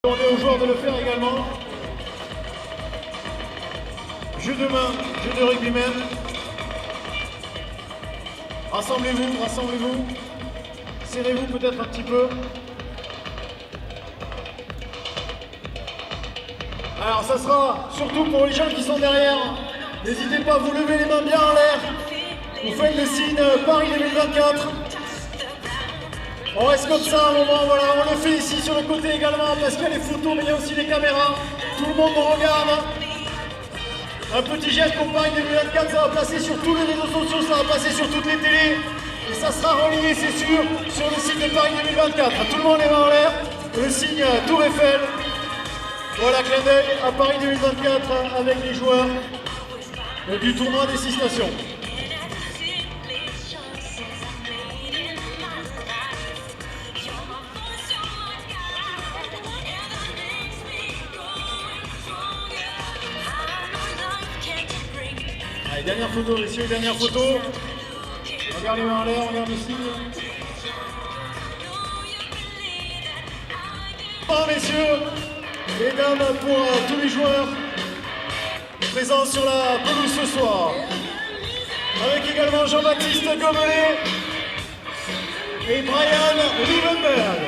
Demandez aux joueurs de le faire également. Jeu de main, jeu de rugbyman. Rassemblez-vous, rassemblez-vous. Serrez-vous peut-être un petit peu. Alors ça sera surtout pour les gens qui sont derrière. N'hésitez pas à vous lever les mains bien en l'air. Vous faites le signe Paris 2024. On reste comme ça un moment, voilà, on le fait ici sur le côté également parce qu'il y a les photos mais il y a aussi les caméras. Tout le monde nous regarde. Un petit geste pour Paris 2024, ça va passer sur tous les réseaux sociaux, ça va passer sur toutes les télés. Et ça sera relayé, c'est sûr, sur le site de Paris 2024. Tout le monde les mains en l'air, le signe Tour Eiffel. Voilà, clin d'œil à Paris 2024 avec les joueurs du tournoi des 6 nations. Allez, dernière photo, messieurs, dernière photo. Regarde les mains en l'air, regarde le signe. Bon, messieurs et dames, pour tous les joueurs présents sur la pelouse ce soir. Avec également Jean-Baptiste Gobelet et Brian Liebenberg.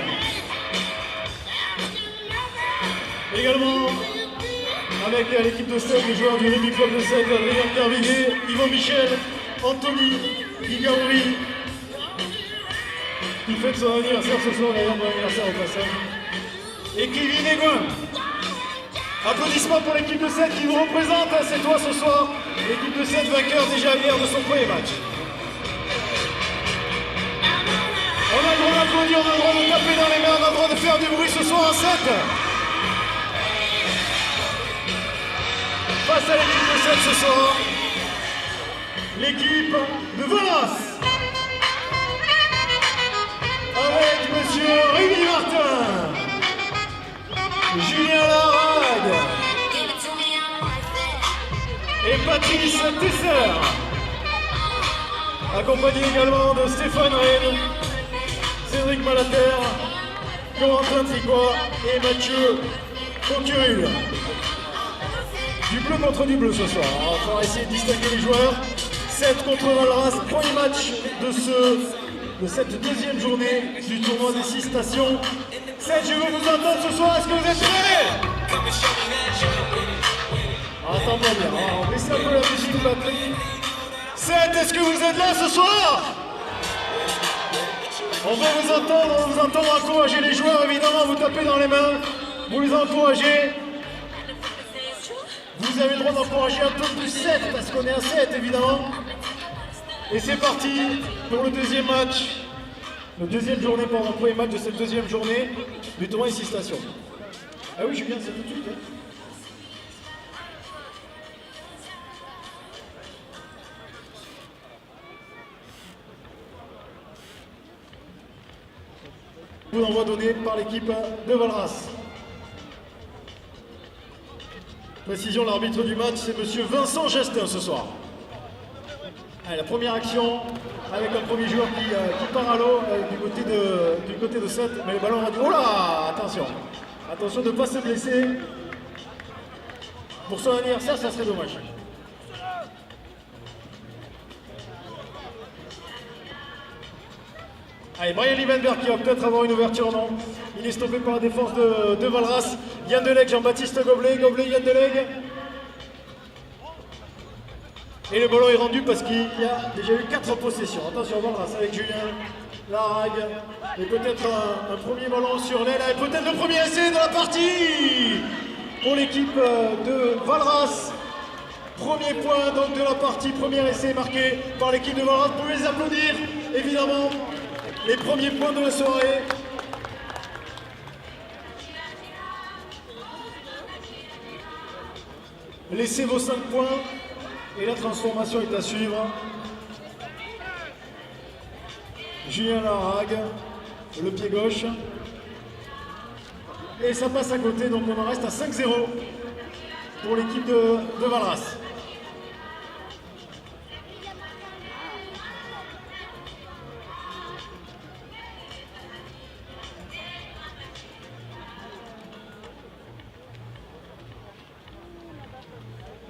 Également avec l'équipe de Sèvres, les joueurs du Rugby Club de Sèvres, Adrien Carviguet, Yvan Michel, Anthony Igaouri, qui fête son anniversaire ce soir, d'ailleurs bon anniversaire au passage, et Kevin Egoin. Applaudissements pour l'équipe de Sèvres qui vous représente, c'est toi ce soir, l'équipe de Sèvres vainqueur déjà hier de son premier match. On a le droit d'applaudir, on a le droit de taper dans les mains, on a le droit de faire du bruit ce soir en 7. Face à l'équipe de Sèvres ce soir, l'équipe de Valras. Avec monsieur Rémi Martin, Julien Larague et Patrice Tesser. Accompagné également de Stéphane Rennes, Cédric Malater, Corentin Tricois et Mathieu Procurul. Du bleu contre du bleu ce soir. On va essayer de distinguer les joueurs. 7 contre Valras, premier match de cette deuxième journée du tournoi des 6 stations. 7, je veux vous entendre ce soir, est-ce que vous êtes prêts? Attends pas bien, on va baisser un peu la musique, Patrick. 7, est-ce que vous êtes là ce soir? On va vous entendre encourager les joueurs, évidemment, vous tapez dans les mains, vous les encouragez. Vous avez le droit d'encourager un peu plus 7 parce qu'on est à 7 évidemment. Et c'est parti pour le deuxième match. Le deuxième journée, pendant le premier match de cette deuxième journée du tournoi des 6 stations. Ah oui, Julien, c'est tout de suite. Hein. Coup d'envoi donné par l'équipe de Valras. Précision, l'arbitre du match, c'est monsieur Vincent Gestin ce soir. Allez, la première action avec un premier joueur qui part à l'eau du côté de 7, mais le ballon a dit oh là, attention, attention de ne pas se blesser. Pour son anniversaire, ça serait dommage. Allez, Brian Liebenberg qui va peut-être avoir une ouverture, non. Il est stoppé par la défense de Valras. Yann Delegue, Jean-Baptiste Gobelet, Yann Delegue. Et le ballon est rendu parce qu'il y a déjà eu 4 possessions. Attention, Valras avec Julien Larague. Et peut-être un premier ballon sur l'aile. Et peut-être le premier essai de la partie pour l'équipe de Valras. Premier point donc de la partie, premier essai marqué par l'équipe de Valras. Vous pouvez les applaudir, évidemment. Les premiers points de la soirée. Laissez vos 5 points et la transformation est à suivre. Julien Larague, le pied gauche. Et ça passe à côté, donc on en reste à 5-0 pour l'équipe de Valras.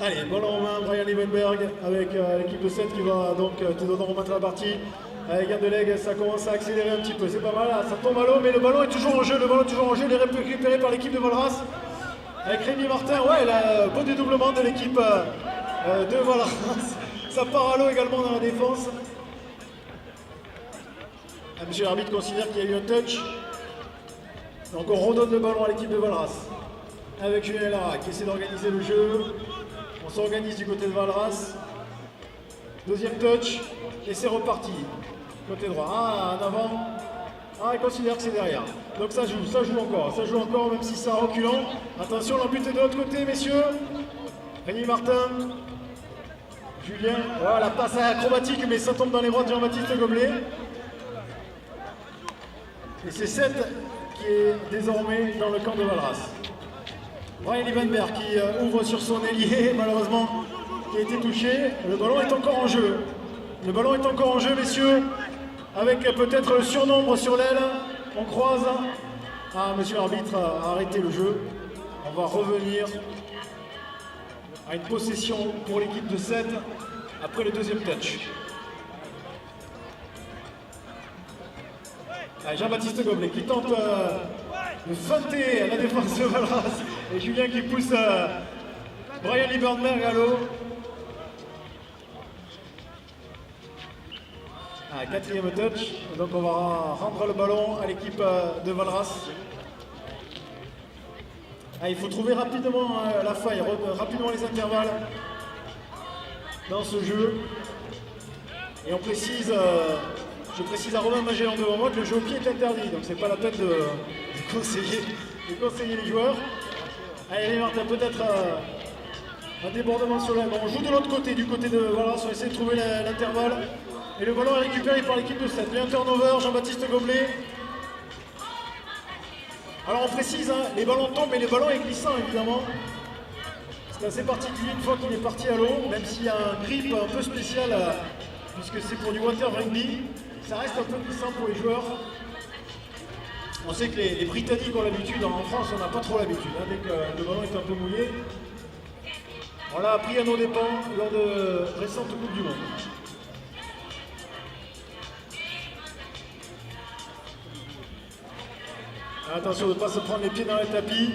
Allez, ballon en main, Brian Liebenberg avec l'équipe de 7 qui va donc te donner remonter la partie. Avec gain de leg, ça commence à accélérer un petit peu, c'est pas mal, ça tombe à l'eau, mais le ballon est toujours en jeu, il est récupéré par l'équipe de Valras. Avec Rémi Martin, ouais, le beau dédoublement de l'équipe de Valras. Ça part à l'eau également dans la défense. Monsieur l'arbitre considère qu'il y a eu un touch. Donc on redonne le ballon à l'équipe de Valras. Avec Julien Lara qui essaie d'organiser le jeu. On s'organise du côté de Valras. Deuxième touch. Et c'est reparti. Côté droit. Ah, en avant. Ah, il considère que c'est derrière. Donc ça joue encore, même si c'est en reculant. Attention, l'embut est de l'autre côté, messieurs. Rémi Martin. Julien. Voilà, la passe acrobatique, mais ça tombe dans les bras de Jean-Baptiste Goblet. Et c'est 7 qui est désormais dans le camp de Valras. Brian Liebenberg qui ouvre sur son ailier, malheureusement, qui a été touché. Le ballon est encore en jeu. Le ballon est encore en jeu, messieurs, avec peut-être le surnombre sur l'aile. On croise. Ah, monsieur l'arbitre a arrêté le jeu. On va revenir à une possession pour l'équipe de 7 après le deuxième touch. Jean-Baptiste Goblet qui tente de feinter la défense de Valras et Julien qui pousse Brian Liebenberg à l'eau. Quatrième touch, donc on va rendre le ballon à l'équipe de Valras. Il faut trouver rapidement la faille, rapidement les intervalles dans ce jeu. Et on précise, je précise à Romain Magellan devant moi que le jeu au pied est interdit, donc c'est pas la peine de conseiller les joueurs. Allez Martin, peut-être un débordement sur l'aile. On joue de l'autre côté, du côté de Valras, on essaie de trouver l'intervalle. Et le ballon est récupéré par l'équipe de 7. Il y a un turnover, Jean-Baptiste Goblet. Alors on précise, les ballons tombent, mais les ballons est glissant évidemment. C'est assez particulier une fois qu'il est parti à l'eau, même s'il y a un grip un peu spécial, puisque c'est pour du water rugby. Ça reste un peu glissant pour les joueurs. On sait que les Britanniques ont l'habitude, en France on n'a pas trop l'habitude, dès que le ballon est un peu mouillé. On l'a appris à nos dépens lors de récentes Coupes du Monde. Attention de ne pas se prendre les pieds dans le tapis.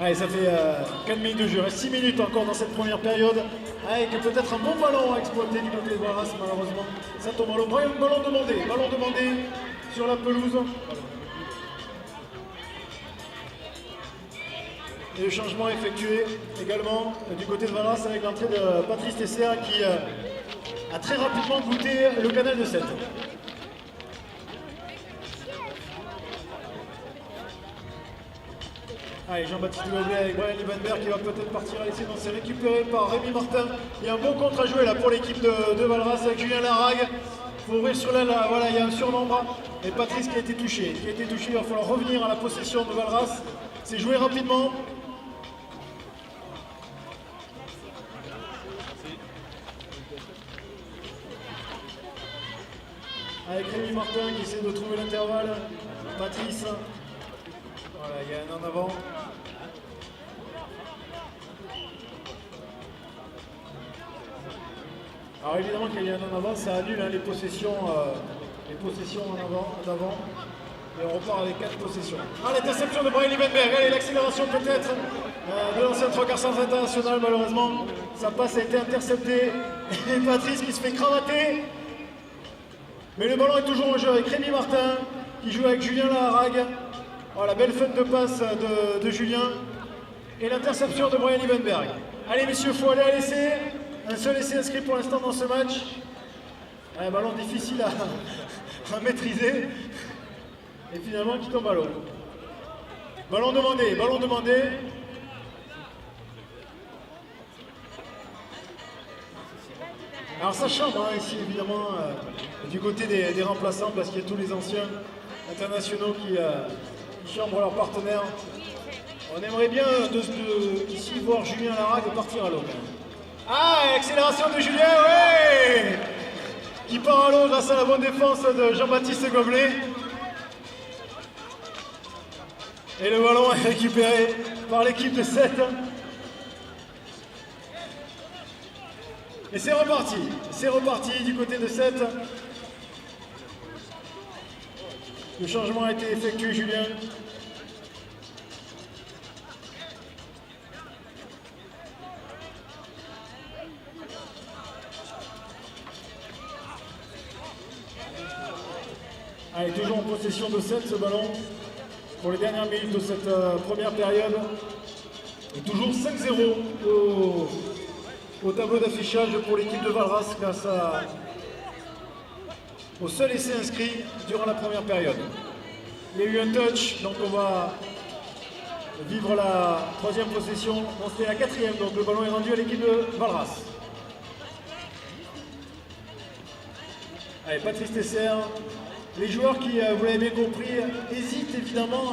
Allez, ça fait 4 minutes de jeu, il reste 6 minutes encore dans cette première période, avec peut-être un bon ballon à exploiter du côté de Valras, malheureusement. Ça tombe à l'eau. Ballon demandé sur la pelouse. Et le changement effectué également du côté de Valras avec l'entrée de Patrice Tesser qui a très rapidement goûté le canal de 7. Allez, Jean-Baptiste Goblet avec Brian Liebenberg qui va peut-être partir à l'essai. C'est récupéré par Rémi Martin. Il y a un bon contre à jouer là pour l'équipe de Valras avec Julien Larague. Il faut ouvrir sur l'aile, voilà, il y a un surnombre. Et Patrice qui a été touché. Il va falloir revenir à la possession de Valras. C'est joué rapidement. Avec Rémi Martin qui essaie de trouver l'intervalle. Patrice. Voilà, il y a un en avant. Alors évidemment qu'il y a un en avant, ça annule les possessions en avant. Et on repart avec 4 possessions. L'interception de Brian Liebenberg. Allez, l'accélération peut-être de l'ancien trois quarts centre international. Malheureusement, sa passe a été interceptée. Et Patrice qui se fait cravater. Mais le ballon est toujours en jeu avec Rémi Martin qui joue avec Julien Larague. Voilà, belle feinte de passe de Julien. Et l'interception de Brian Liebenberg. Allez messieurs, il faut aller à l'essai. Un seul essai inscrit pour l'instant dans ce match. Un ballon difficile à maîtriser. Et finalement qui tombe à l'eau. Ballon demandé. Alors ça chambre ici évidemment du côté des remplaçants parce qu'il y a tous les anciens internationaux qui chambrent leurs partenaires. On aimerait bien ici voir Julien Larague partir à l'eau. Ah, accélération de Julien, ouais, qui part à l'eau grâce à la bonne défense de Jean-Baptiste Gobelet. Et le ballon est récupéré par l'équipe de 7. Et c'est reparti du côté de 7. Le changement a été effectué, Julien. Allez, toujours en possession de 7 ce ballon pour les dernières minutes de cette première période. Et toujours 5-0 au tableau d'affichage pour l'équipe de Valras grâce au seul essai inscrit durant la première période. Il y a eu un touch, donc on va vivre la troisième possession. Non, c'était la quatrième, donc le ballon est rendu à l'équipe de Valras. Allez, Patrice Tesser. Les joueurs qui, vous l'avez bien compris, hésitent évidemment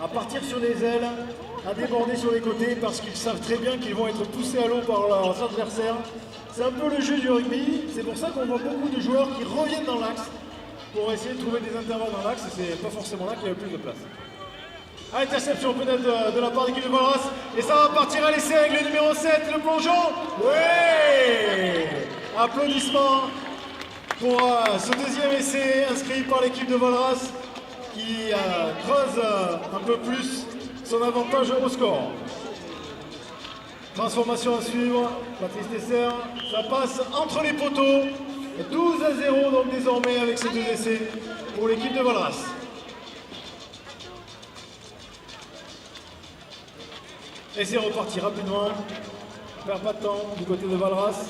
à partir sur les ailes, à déborder sur les côtés parce qu'ils savent très bien qu'ils vont être poussés à l'eau par leurs adversaires. C'est un peu le jeu du rugby, c'est pour ça qu'on voit beaucoup de joueurs qui reviennent dans l'axe pour essayer de trouver des intervalles dans l'axe, et c'est pas forcément là qu'il y a le plus de place. Interception peut-être de la part de l'équipe de Valras, et ça va partir à l'essai avec le numéro 7, le plongeon. Oui, applaudissements pour ce deuxième essai inscrit par l'équipe de Valras qui creuse un peu plus son avantage au score. Transformation à suivre, Patrice Tesser, ça passe entre les poteaux, 12-0 donc désormais avec ces deux essais pour l'équipe de Valras. Et c'est reparti rapidement, on perd pas de temps du côté de Valras,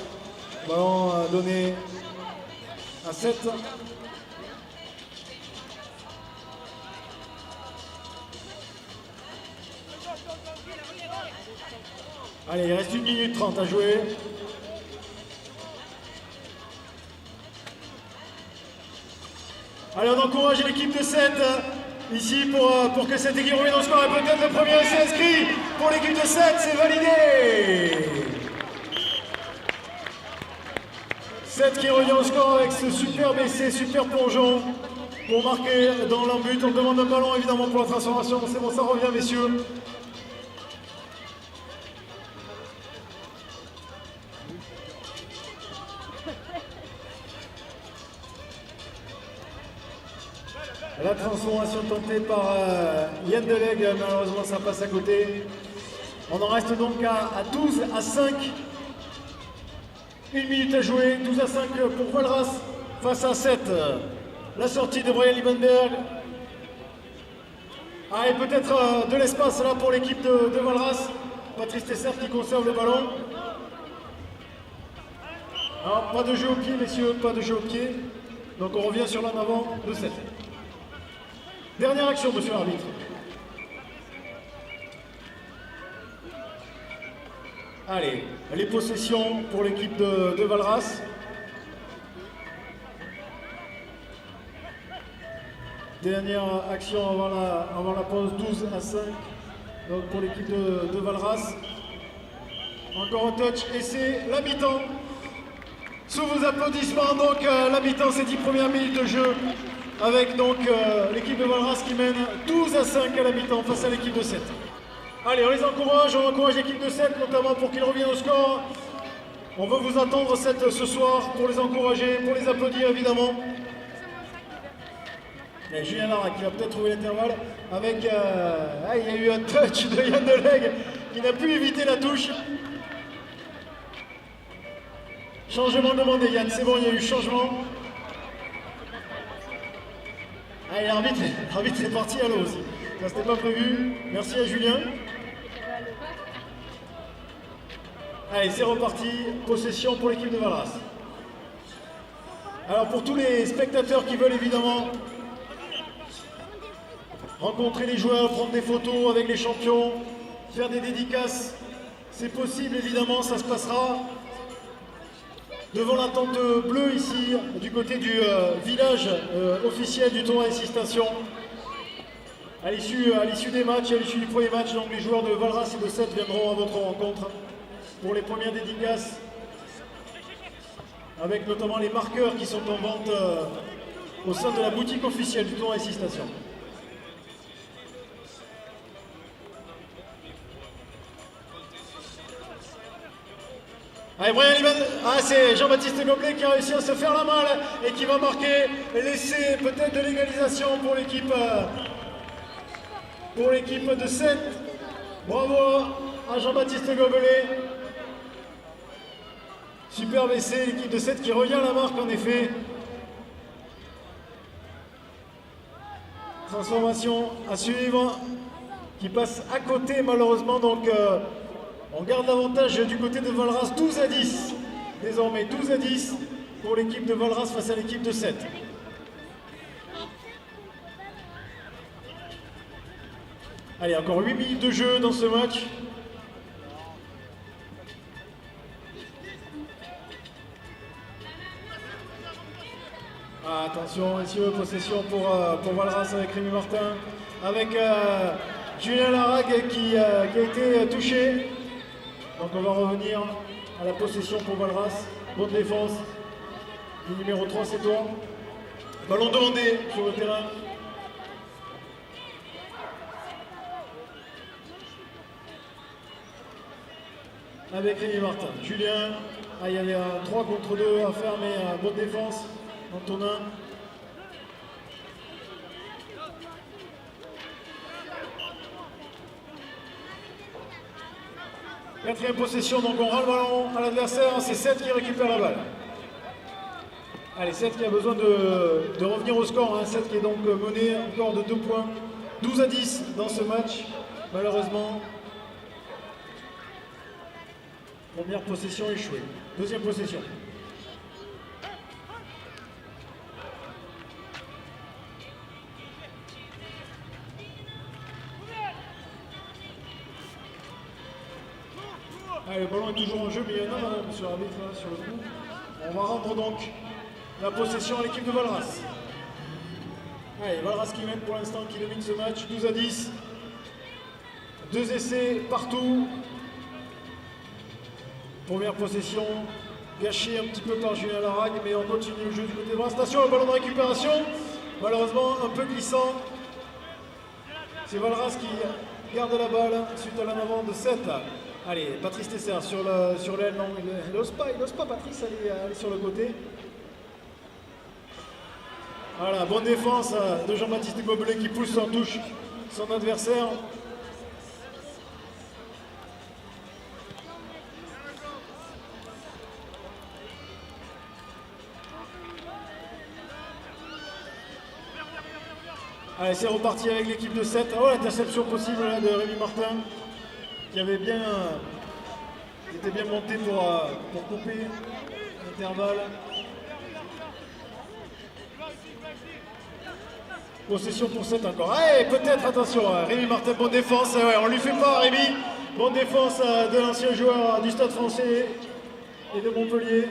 ballon donné à 7. Allez, il reste 1 minute 30 à jouer. Allez, on encourage l'équipe de 7 ici pour que cette équipe revienne au score. Et peut-être le premier essai inscrit pour l'équipe de 7, c'est validé. 7 qui revient au score avec ce superbe essai, super plongeon pour marquer dans l'embut. On demande un ballon évidemment pour la transformation. C'est bon, ça revient, messieurs. La transformation tentée par Yann Delegue, malheureusement ça passe à côté. On en reste donc à 12-5. 1 minute à jouer, 12-5 pour Valras face à 7. La sortie de Brian Liebenberg. Ah, et peut-être de l'espace là pour l'équipe de Valras. Patrice Tesser qui conserve le ballon. Alors, pas de jeu au pied, messieurs, pas de jeu au pied. Donc on revient sur l'en avant de 7. Dernière action, monsieur l'arbitre. Allez, les possessions pour l'équipe de Valras. Dernière action avant la pause, 12-5. Donc pour l'équipe de Valras. Encore un touch et c'est la mi-temps. Sous vos applaudissements, donc la mi-temps, c'est 10 premières minutes de jeu. Avec donc l'équipe de Valras qui mène 12-5 à la mi-temps face à l'équipe de 7. Allez, on les encourage, on encourage l'équipe de 7 notamment pour qu'ils reviennent au score. On veut vous attendre ce soir pour les encourager, pour les applaudir évidemment. Et Julien Lara qui va peut-être trouver l'intervalle avec... il y a eu un touch de Yann Delegue qui n'a pu éviter la touche. Changement demandé Yann, c'est bon, il y a eu changement. Allez, l'arbitre est parti à l'eau aussi. Ça, c'était pas prévu. Merci à Julien. Allez, c'est reparti. Possession pour l'équipe de Valras. Alors, pour tous les spectateurs qui veulent évidemment rencontrer les joueurs, prendre des photos avec les champions, faire des dédicaces, c'est possible évidemment, ça se passera devant la tente bleue ici, du côté du village officiel du tournoi des 6 stations. À l'issue des matchs, à l'issue du premier match, donc les joueurs de Valras et de 7 viendront à votre rencontre. pour les premières dédicaces, avec notamment les marqueurs qui sont en vente au sein de la boutique officielle du tournoi 6 Stations. Allez, Brian Liban, c'est Jean-Baptiste Gobelet qui a réussi à se faire la malle et qui va marquer l'essai peut-être de l'égalisation pour l'équipe de 7. Bravo à Jean-Baptiste Gobelet. Superbe essai, l'équipe de 7 qui revient à la marque en effet. Transformation à suivre, qui passe à côté malheureusement, donc on garde l'avantage du côté de Valras, 12-10. Désormais 12-10 pour l'équipe de Valras face à l'équipe de 7. Allez, encore 8 minutes de jeu dans ce match. Attention, messieurs, possession pour Valras avec Rémi Martin, avec Julien Larague qui a été touché. Donc on va revenir à la possession pour Valras. Bonne défense. Le numéro 3, c'est toi. Ballon demandé sur le terrain. Avec Rémi Martin. Julien, il y avait un 3 contre 2 à faire, mais bonne défense. Antonin. Quatrième possession, donc on rend le ballon à l'adversaire, c'est 7 qui récupère la balle. Allez, 7 qui a besoin de revenir au score, 7 qui est donc mené encore de 2 points. 12-10 dans ce match, malheureusement. Première possession échouée. Deuxième possession. Allez, le ballon est toujours en jeu, mais il y en a, monsieur l'arbitre, sur le coup. On va rendre donc la possession à l'équipe de Valras. Allez, Valras qui mène pour l'instant, qui domine ce match, 12-10. 2 essais partout. Première possession, gâchée un petit peu par Julien Larague, mais on continue le jeu du côté de Valras. Attention, le ballon de récupération, malheureusement un peu glissant. C'est Valras qui garde la balle suite à l'en avant de 7. Allez, Patrice Tesser sur l'aile, non, il n'ose pas Patrice aller sur le côté. Voilà, bonne défense de Jean-Baptiste Gobelet qui pousse en touche son adversaire. Allez, c'est reparti avec l'équipe de 7. Oh, l'interception possible là, de Rémi Martin, qui était bien monté pour couper l'intervalle. Possession pour 7 encore. Allez, peut-être, attention, Rémi Martin, bonne défense. Ouais, on lui fait pas, Rémi. Bonne défense de l'ancien joueur du Stade Français et de Montpellier.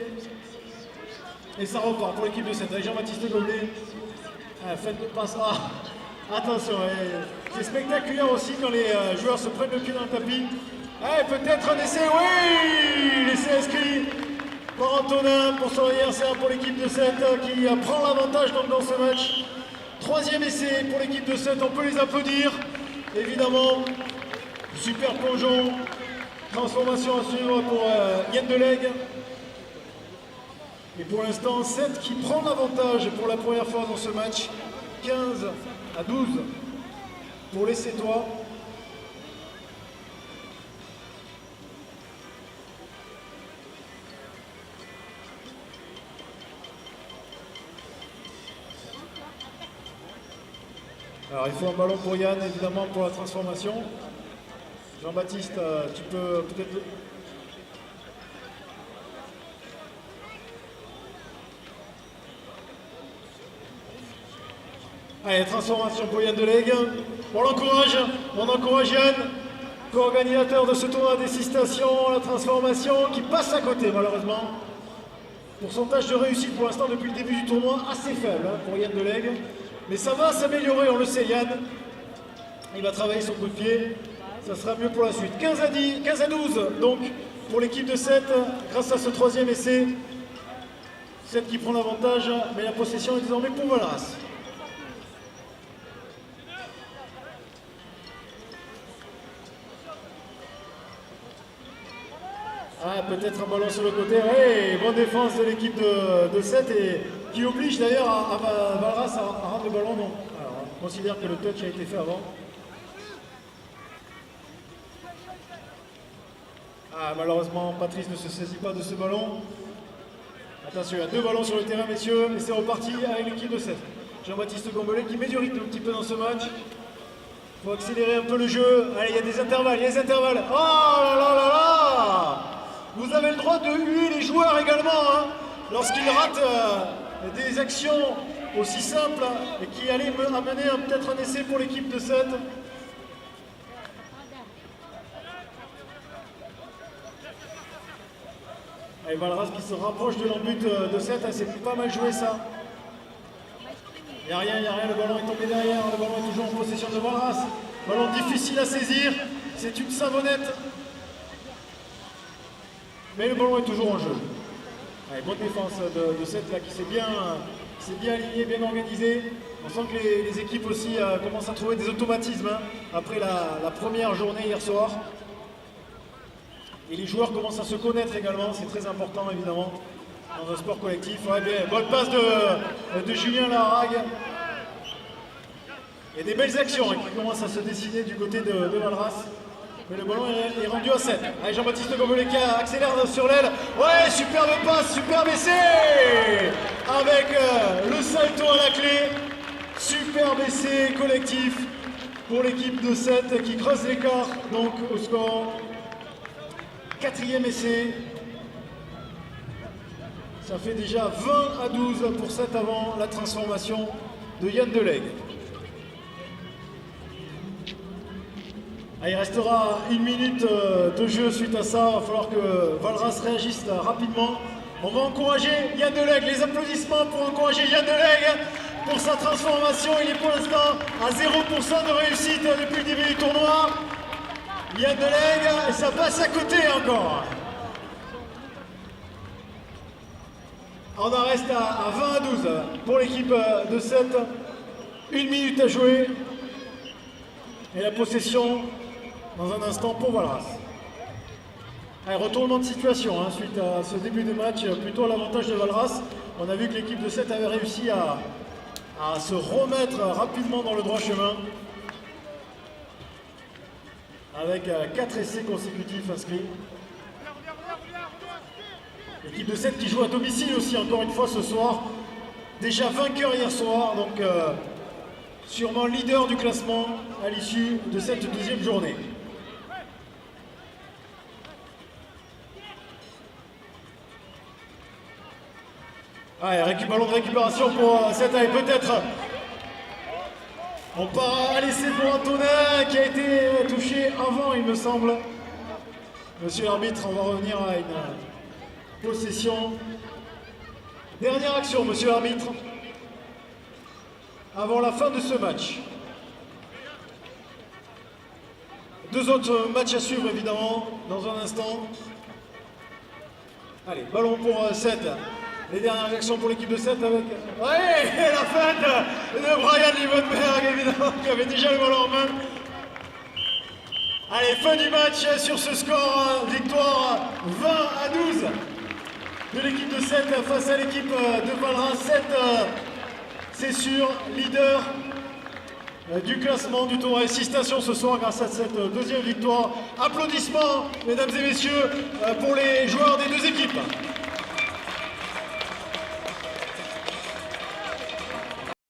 Et ça repart pour l'équipe de 7 avec Jean-Baptiste Gobelet. Faites de passe. Attention, c'est spectaculaire aussi quand les joueurs se prennent le cul dans le tapis. Peut-être un essai, oui. L'essai inscrit par Antonin pour son adversaire, pour l'équipe de 7 qui prend l'avantage dans ce match. Troisième essai pour l'équipe de 7, on peut les applaudir. Évidemment, super plongeon. Transformation à suivre pour Yann Delegue. Et pour l'instant, 7 qui prend l'avantage pour la première fois dans ce match. 15-12 pour les Sétois. Alors il faut un ballon pour Yann, évidemment, pour la transformation. Jean-Baptiste, tu peux peut-être... Allez, transformation pour Yann Delegue. On encourage Yann, co-organisateur de ce tournoi des 6 stations, la transformation qui passe à côté malheureusement. Pourcentage de réussite pour l'instant depuis le début du tournoi assez faible pour Yann Delegue. Mais ça va s'améliorer, on le sait Yann. Il va travailler son coup de pied, ça sera mieux pour la suite. 15-12 donc pour l'équipe de 7 grâce à ce troisième essai. 7 qui prend l'avantage, mais la possession est désormais pour Valras. Ah, peut-être un ballon sur le côté. Oui, bonne défense de l'équipe de 7 et qui oblige d'ailleurs à Valras à rendre le ballon. Non. Alors, on considère que le touch a été fait avant. Ah, malheureusement, Patrice ne se saisit pas de ce ballon. Attention, il y a 2 ballons sur le terrain, messieurs, et c'est reparti avec l'équipe de 7. Jean-Baptiste Gombelet qui met du rythme un petit peu dans ce match. Il faut accélérer un peu le jeu. Allez, il y a des intervalles, Oh là là là là! Vous avez le droit de huer les joueurs également, hein, lorsqu'ils ratent des actions aussi simples et qui allaient amener peut-être un essai pour l'équipe de 7. Et Valras qui se rapproche de l'embut de 7, c'est pas mal joué ça. Il n'y a rien, le ballon est tombé derrière, le ballon est toujours en possession de Valras. Ballon difficile à saisir, c'est une savonnette. Mais le ballon est toujours en jeu. Allez, bonne défense de 7 là qui s'est bien aligné, bien organisé. On sent que les équipes aussi commencent à trouver des automatismes hein, après la première journée hier soir. Et les joueurs commencent à se connaître également, c'est très important évidemment dans un sport collectif. Ouais, bien, bonne passe de Julien Larague. Il y a des belles actions hein, qui commencent à se dessiner du côté de Valras. Mais le ballon est rendu à 7. Allez, Jean-Baptiste Gombelet qui accélère sur l'aile. Ouais, superbe passe, superbe essai avec le salto à la clé. Superbe essai collectif pour l'équipe de 7 qui creuse l'écart donc au score. 4e essai. Ça fait déjà 20-12 pour 7 avant la transformation de Yann Delegue. Ah, il restera 1 minute de jeu suite à ça. Il va falloir que Valras réagisse rapidement. On va encourager Yann Delegue. Les applaudissements pour encourager Yann Delegue pour sa transformation. Il est pour l'instant à 0% de réussite depuis le début du tournoi. Yann Delegue, ça passe à côté encore. On en reste à 20-12 pour l'équipe de 7. 1 minute à jouer. Et la possession dans un instant pour Valras. Allez, retournement de situation hein, suite à ce début de match, plutôt à l'avantage de Valras. On a vu que l'équipe de 7 avait réussi à se remettre rapidement dans le droit chemin. Avec 4 essais consécutifs inscrits. L'équipe de 7 qui joue à domicile aussi, encore une fois ce soir. Déjà vainqueur hier soir, donc sûrement leader du classement à l'issue de cette 2e journée. Allez, ballon de récupération pour 7. Allez, peut-être. On part à l'essai pour Antonin qui a été touché avant, il me semble. Monsieur l'arbitre, on va revenir à une possession. Dernière action, monsieur l'arbitre, avant la fin de ce match. 2 autres matchs à suivre évidemment dans un instant. Allez, ballon pour 7. Les dernières actions pour l'équipe de 7 avec... Ouais, la fête de Brian Liebenberg évidemment qui avait déjà le ballon en main. Allez, fin du match sur ce score, victoire 20-12 de l'équipe de 7 face à l'équipe de Valras. 7, c'est sûr, leader du classement du tournoi. Et 6 stations ce soir grâce à cette 2e victoire. Applaudissements, mesdames et messieurs, pour les joueurs des 2 équipes.